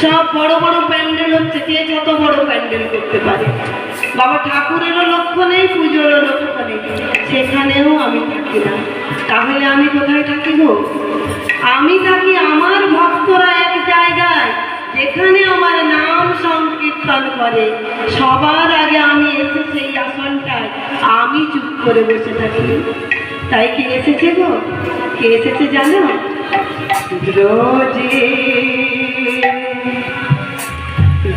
সব বড় বড় প্যান্ডেল হচ্ছে, কে যত বড় প্যান্ডেল করতে পারে। বাবা ঠাকুরেরও লক্ষ্য নেই, পুজোরও লক্ষ্য নেই, সেখানেও আমি থাকি না। তাহলে আমি কোথায় থাকি গো? আমি থাকি আমার ভক্তরা এক জায়গায়, যেখানে আমার নাম সংকীর্তন করে। সবার আগে আমি এসে সেই আসনটায় আমি চুপ করে বসে থাকি। তাই কে এসেছে গো? কে এসেছে জানো? রোজে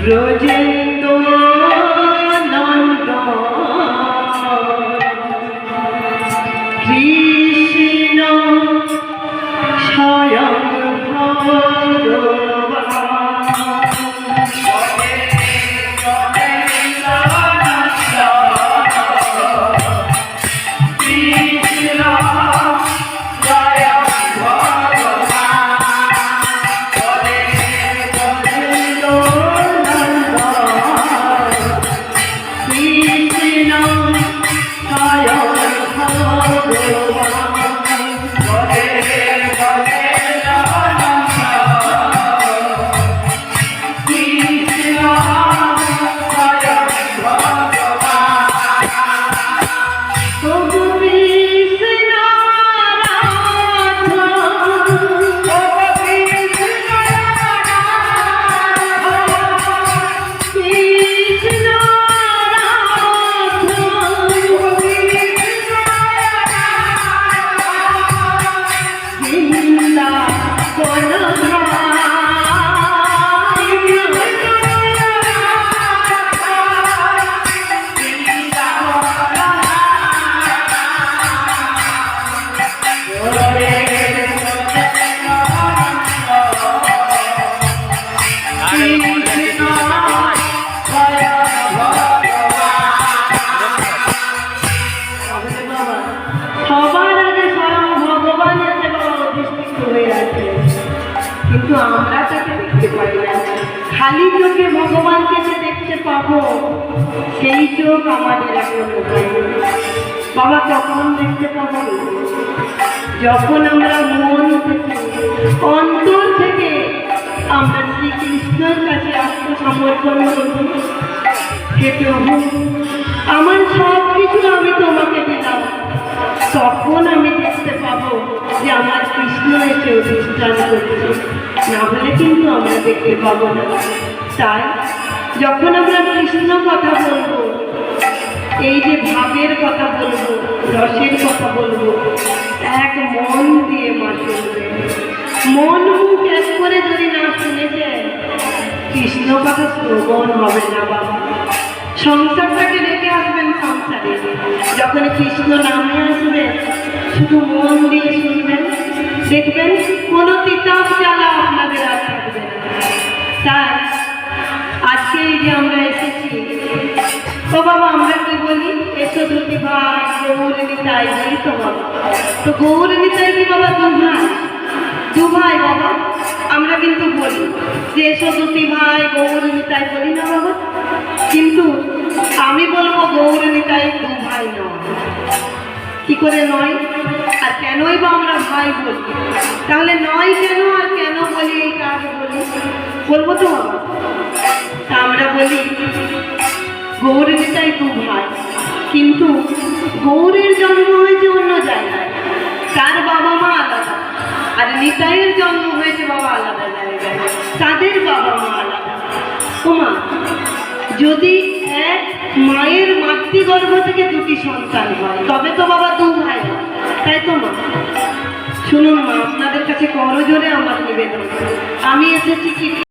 রোজে কৃষ্ণ স্বয়ং কিন্তু আমরা তাকে দেখতে পাই না। খালি চোখে ভগবানকে যে দেখতে পাবো সেই চোখ আমাদের এখন বাবা কখন দেখতে পাবো? যখন আমরা মন থেকে অন্তর থেকে আমরা শ্রীকৃষ্ণের কাছে আত্মসমর্পণ করবো। হে প্রভু, আমার সব কিছু আমি তোমাকে দিলাম, তখন আমি দেখতে পাবো যে আমার কৃষ্ণ এসে অধিষ্ঠান করছে। না হলে কিন্তু আমরা দেখতে পাবো না। তাই যখন আমরা কৃষ্ণ কথা বলবো, এই যে ভাবের কথা বলবো, রসের কথা বলবো, এক মন দিয়ে মা শুনবে। মন মুখ এক করে যদি না শুনেছে, কৃষ্ণ কথা শ্রবণ হবে না বাবা। সংসারটাকে রেখে আসবেন সংসারে, যখন কৃষ্ণ নামে আসবে শুধু মন দিয়ে শুনবেন, দেখবেন কোনো তিতাব জ্বালা আপনাদের আর থাকবে না। তাই আজকে এই যে আমরা এসেছি, তো বাবা আমরা কি বলি? এসো দুটি ভাই গৌর নিতাই, বলি তো বাবা। তো গৌর নিতাই কি বাবা দু ভাই বাবা? আমরা কিন্তু বলি যে এসো দুটি ভাই গৌর নিতাই, বলি না বাবা? কিন্তু আমি বলবো গৌর নিতাই দু ভাই নয়। কি করে নয়? আর কেনই বা আমরা ভাই বলি? তাহলে নয় কেন আর কেন বলি, এই কাজে বলি বলবো তো বাবা। তা আমরা বলি গৌর নিতাই দু ভাই, কিন্তু গৌরের জন্ম হয়েছে অন্য জায়গায়, তার বাবা মা আলাদা। আর নিতাইয়ের জন্ম হয়েছে বাবা আলাদা জায়গায়, তাদের বাবা মা আলাদা। ওমা, যদি এক মায়ের মাতৃগর্ভ থেকে দুটি সন্তান হয় তবে তো বাবা দু ভাই হয়, তাই তো মা? শুনুন মা, আপনাদের কাছে করজোরে আমার নিবেদন, আমি এসেছি কি